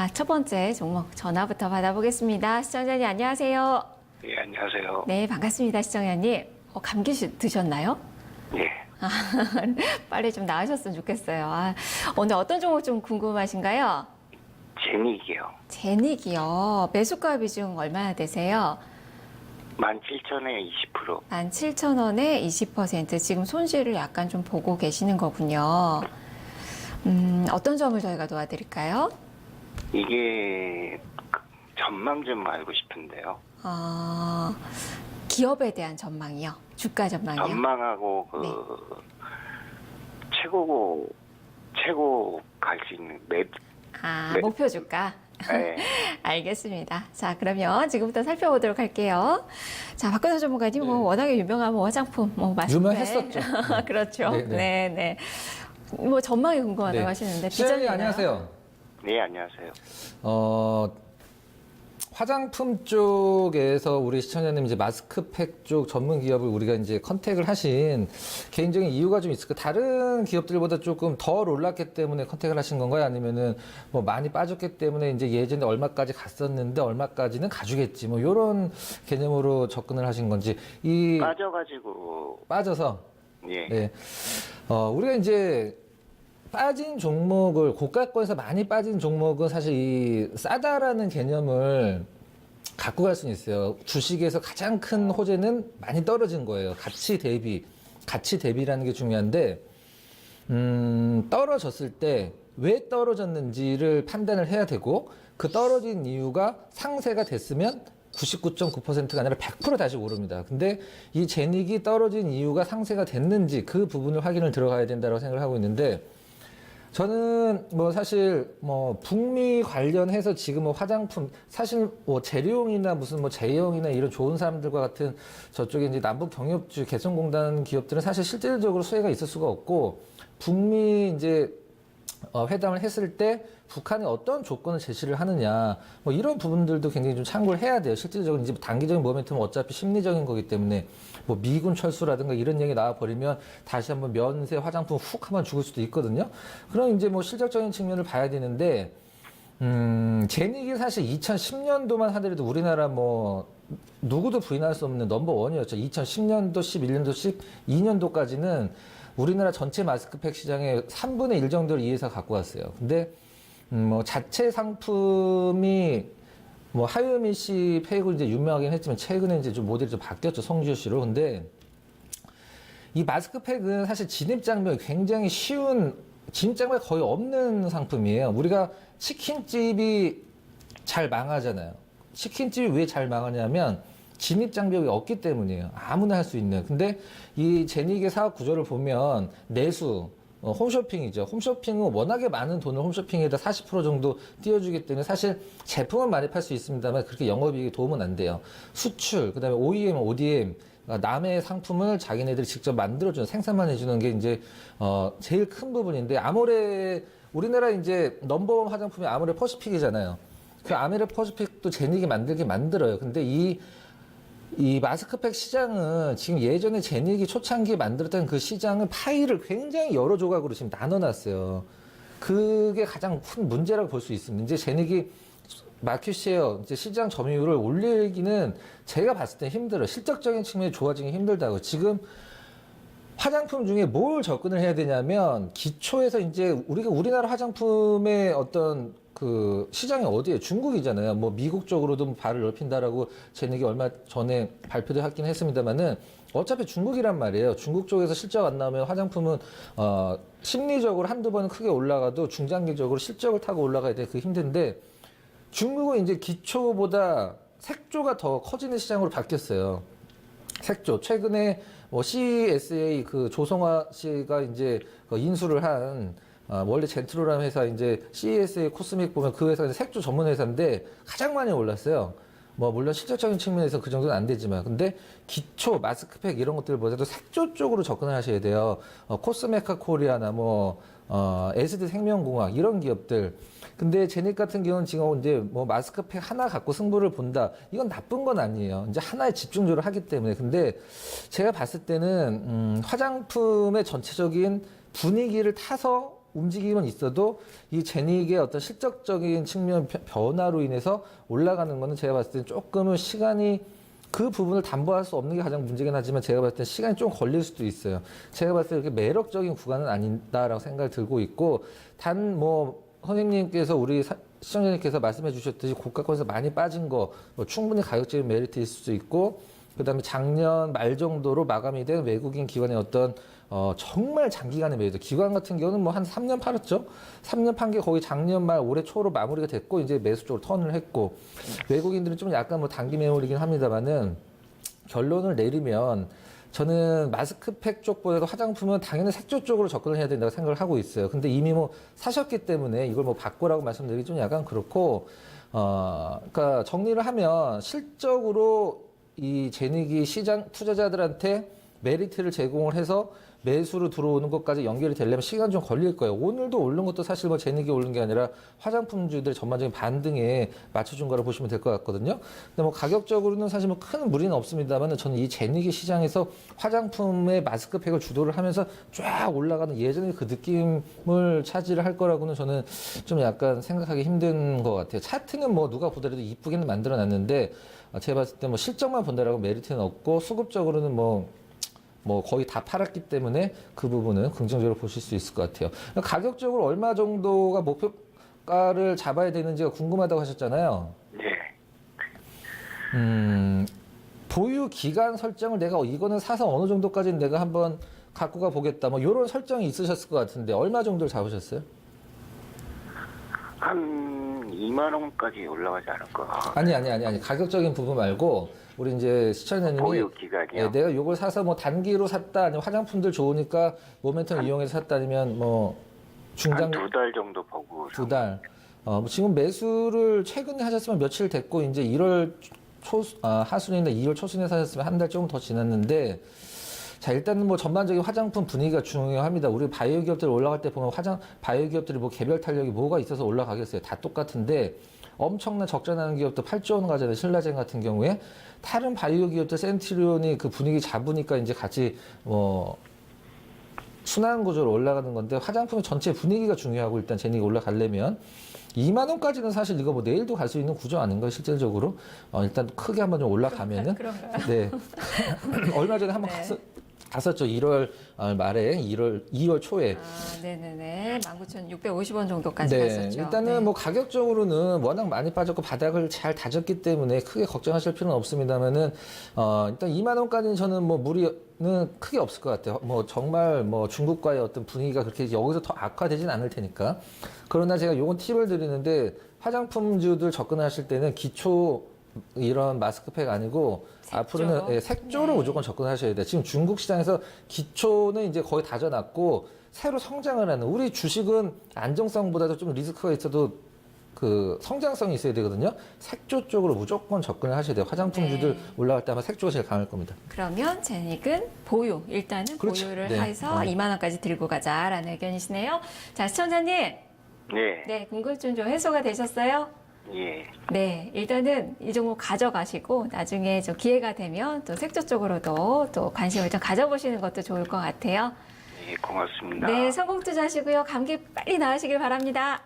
자, 첫 번째 종목 전화부터 받아보겠습니다. 시청자님 안녕하세요. 예, 안녕하세요. 네, 반갑습니다. 시청자님. 감기 드셨나요? 예, 빨리 좀 나으셨으면 좋겠어요. 오늘 어떤 종목 좀 궁금하신가요? 제닉이요. 제닉이요. 매수가 비중 얼마나 되세요? 17,000에 20%. 17,000원에 20%. 지금 손실을 약간 좀 보고 계시는 거군요. 어떤 점을 저희가 도와드릴까요? 이게 전망 좀 알고 싶은데요. 기업에 대한 전망이요. 주가 전망이요. 전망하고 네. 최고 갈 수 있는 맵. 네. 목표 주가. 네. 알겠습니다. 자, 그러면 지금부터 살펴보도록 할게요. 자, 박근혜 전문가님, 네. 워낙에 유명한 화장품, 마스크팩. 유명했었죠. 그렇죠. 네, 네. 네. 전망이 궁금하다고 네. 하시는데. 시장님 비전이나요? 안녕하세요. 네, 안녕하세요. 화장품 쪽에서 우리 시청자님 이제 마스크팩 쪽 전문 기업을 우리가 이제 컨택을 하신 개인적인 이유가 좀 있을까? 다른 기업들보다 조금 덜 올랐기 때문에 컨택을 하신 건가요? 아니면은 뭐 많이 빠졌기 때문에 이제 예전에 얼마까지 갔었는데 얼마까지는 가주겠지 뭐 이런 개념으로 접근을 하신 건지 빠져서 예. 네. 우리가 이제 빠진 종목을 고가권에서 많이 빠진 종목은 사실 이 싸다라는 개념을 갖고 갈 수는 있어요. 주식에서 가장 큰 호재는 많이 떨어진 거예요. 가치 대비라는 게 중요한데 떨어졌을 때 왜 떨어졌는지를 판단을 해야 되고 그 떨어진 이유가 상세가 됐으면 99.9%가 아니라 100% 다시 오릅니다. 근데 이 제닉이 떨어진 이유가 상세가 됐는지 그 부분을 확인을 들어가야 된다고 생각을 하고 있는데 저는 사실 북미 관련해서 지금 화장품 사실 재료용이나 무슨 제형이나 이런 좋은 사람들과 같은 저쪽에 이제 남북 경협주 개성공단 기업들은 사실 실질적으로 수혜가 있을 수가 없고 북미 이제 회담을 했을 때 북한이 어떤 조건을 제시를 하느냐 이런 부분들도 굉장히 좀 참고를 해야 돼요. 실질적으로 이제 단기적인 모멘텀은 어차피 심리적인 거기 때문에 미군 철수라든가 이런 얘기 나와 버리면 다시 한번 면세 화장품 훅 한번 죽을 수도 있거든요. 그럼 이제 실질적인 측면을 봐야 되는데 제닉이 사실 2010년도만 하더라도 우리나라 누구도 부인할 수 없는 넘버원이었죠. 2010년도, 11년도, 12년도까지는 우리나라 전체 마스크팩 시장의 3분의 1 정도를 이 회사가 갖고 왔어요. 근데 자체 상품이 하유미 씨 팩으로 이제 유명하긴 했지만 최근에 이제 좀 모델이 좀 바뀌었죠. 송지효 씨로. 근데 이 마스크팩은 사실 진입장벽이 굉장히 쉬운, 진입장벽이 거의 없는 상품이에요. 우리가 치킨집이 잘 망하잖아요. 치킨집이 왜 잘 망하냐면 진입장벽이 없기 때문이에요. 아무나 할 수 있는. 근데 이 제닉의 사업 구조를 보면 내수, 홈쇼핑이죠. 홈쇼핑은 워낙에 많은 돈을 홈쇼핑에다 40% 정도 띄워주기 때문에 사실 제품은 많이 팔 수 있습니다만 그렇게 영업이익에 도움은 안 돼요. 수출, 그 다음에 OEM, ODM, 남의 상품을 자기네들이 직접 만들어주는, 생산만 해주는 게 이제, 제일 큰 부분인데, 우리나라 이제 넘버원 화장품이 아모레 퍼시픽이잖아요. 그 아모레 퍼시픽도 제닉이 만들어요. 근데 이 마스크팩 시장은 지금 예전에 제닉이 초창기에 만들었던 그 시장은 파일을 굉장히 여러 조각으로 지금 나눠놨어요. 그게 가장 큰 문제라고 볼 수 있습니다. 이제 제닉이 마켓쉐어, 이제 시장 점유율을 올리기는 제가 봤을 때 힘들어요. 실적적인 측면이 좋아지기 힘들다고. 지금 화장품 중에 뭘 접근을 해야 되냐면 기초에서 이제 우리나라 화장품의 어떤 그 시장이 어디에 중국이잖아요. 미국 쪽으로도 발을 넓힌다라고 제닉이 얼마 전에 발표도 하긴 했습니다만은 어차피 중국이란 말이에요. 중국 쪽에서 실적 안 나오면 화장품은 심리적으로 한두 번은 크게 올라가도 중장기적으로 실적을 타고 올라가야 돼. 그게 힘든데 중국은 이제 기초보다 색조가 더 커지는 시장으로 바뀌었어요. 색조. 최근에 CSA 그 조성화 씨가 이제 인수를 한 원래 젠트로라는 회사 이제 CSA 코스믹 보면 그 회사가 색조 전문 회사인데 가장 많이 올랐어요. 물론 실질적인 측면에서 그 정도는 안 되지만 근데 기초 마스크팩 이런 것들보다도 색조 쪽으로 접근을 하셔야 돼요. 코스메카 코리아나 SD 생명공학 이런 기업들. 근데 제닉 같은 경우는 지금 이제 마스크팩 하나 갖고 승부를 본다. 이건 나쁜 건 아니에요. 이제 하나에 집중적으로 하기 때문에. 근데 제가 봤을 때는 화장품의 전체적인 분위기를 타서 움직임은 있어도 이 제닉의 어떤 실적적인 측면 변화로 인해서 올라가는 거는 제가 봤을 때 조금은 시간이 그 부분을 담보할 수 없는 게 가장 문제긴 하지만 제가 봤을 때 시간이 좀 걸릴 수도 있어요. 제가 봤을 때 이렇게 매력적인 구간은 아니다라고 생각을 들고 있고 단 뭐 선생님께서 우리 시청자님께서 말씀해 주셨듯이 고가권에서 많이 빠진 거 뭐 충분히 가격적인 메리트일 수도 있고 그다음에 작년 말 정도로 마감이 된 외국인 기관의 어떤 정말 장기간의 매도. 기관 같은 경우는 뭐 한 3년 팔았죠. 3년 판 게 거의 작년 말 올해 초로 마무리가 됐고 이제 매수 쪽으로 턴을 했고 외국인들은 좀 약간 뭐 단기 매물이긴 합니다만은 결론을 내리면 저는 마스크팩 쪽보다도 화장품은 당연히 색조 쪽으로 접근을 해야 된다고 생각을 하고 있어요. 근데 이미 뭐 사셨기 때문에 이걸 뭐 바꾸라고 말씀드리기 좀 약간 그렇고 그러니까 정리를 하면 실적으로 이 제닉이 시장 투자자들한테 메리트를 제공을 해서 매수로 들어오는 것까지 연결이 되려면 시간 좀 걸릴 거예요. 오늘도 오른 것도 사실 뭐 제닉이 오른 게 아니라 화장품주들의 전반적인 반등에 맞춰준 거라고 보시면 될 것 같거든요. 근데 뭐 가격적으로는 사실 뭐 큰 무리는 없습니다만 저는 이 제닉이 시장에서 화장품의 마스크팩을 주도를 하면서 쫙 올라가는 예전의 그 느낌을 차지를 할 거라고는 저는 좀 약간 생각하기 힘든 것 같아요. 차트는 뭐 누가 보더라도 이쁘게는 만들어 놨는데 제가 봤을 때 뭐 실적만 본다라고 메리트는 없고 수급적으로는 뭐 거의 다 팔았기 때문에 그 부분은 긍정적으로 보실 수 있을 것 같아요. 가격적으로 얼마 정도가 목표가를 잡아야 되는지가 궁금하다고 하셨잖아요. 네. 보유 기간 설정을 내가 이거는 사서 어느 정도까지는 내가 한번 갖고 가 보겠다. 뭐 이런 설정이 있으셨을 것 같은데 얼마 정도를 잡으셨어요? 한 2만 원까지 올라가지 않을까? 아니. 가격적인 부분 말고 우리 이제 시청자님이 보유 기간이요? 내가 요걸 사서 뭐 단기로 샀다 아니면 화장품들 좋으니까 모멘텀 이용해서 샀다 아니면 뭐 중장 한 2달 정도 보고. 2달. 뭐 지금 매수를 최근에 하셨으면 며칠 됐고 이제 1월 하순이나 2월 초순에 사셨으면 한 달 조금 더 지났는데 자, 일단은 뭐 전반적인 화장품 분위기가 중요합니다. 우리 바이오 기업들 올라갈 때 보면 바이오 기업들이 뭐 개별 탄력이 뭐가 있어서 올라가겠어요. 다 똑같은데 엄청난 적자 나는 기업도 8조 원 가잖아요. 신라젠 같은 경우에. 다른 바이오 기업들 센트리온이 그 분위기 잡으니까 이제 같이 순환 구조로 올라가는 건데 화장품의 전체 분위기가 중요하고 일단 제닉이 올라가려면 2만 원까지는 사실 이거 뭐 내일도 갈 수 있는 구조 아닌가요? 실질적으로. 일단 크게 한번 좀 올라가면은. 그런가요? 네. 얼마 전에 한번 갔었죠. 1월 말에 2월 초에. 네네네. 19,650원 정도까지 네. 갔었죠. 일단은 네. 뭐 가격적으로는 워낙 많이 빠졌고 바닥을 잘 다졌기 때문에 크게 걱정하실 필요는 없습니다만은 일단 2만 원까지는 저는 뭐 무리는 크게 없을 것 같아요. 뭐 정말 뭐 중국과의 어떤 분위기가 그렇게 여기서 더 악화되진 않을 테니까. 그러나 제가 요건 팁을 드리는데 화장품주들 접근하실 때는 기초 이런 마스크팩 아니고 색조. 앞으로는 색조로 무조건 접근하셔야 돼요. 지금 중국 시장에서 기초는 이제 거의 다져놨고 새로 성장을 하는 우리 주식은 안정성보다도 좀 리스크가 있어도 그 성장성이 있어야 되거든요. 색조 쪽으로 무조건 접근을 하셔야 돼요. 화장품주들 올라갈 때 아마 색조가 제일 강할 겁니다. 그러면 제닉은 보유. 일단은 그렇죠. 보유를 네. 해서 2만 원까지 들고 가자라는 의견이시네요. 자, 시청자님. 네. 네, 궁금증 좀 해소가 되셨어요? 예. 네, 일단은 이 종목 가져가시고 나중에 좀 기회가 되면 또 색조 쪽으로도 또 관심을 좀 가져보시는 것도 좋을 것 같아요. 예, 고맙습니다. 네, 성공 투자하시고요. 감기 빨리 나으시길 바랍니다.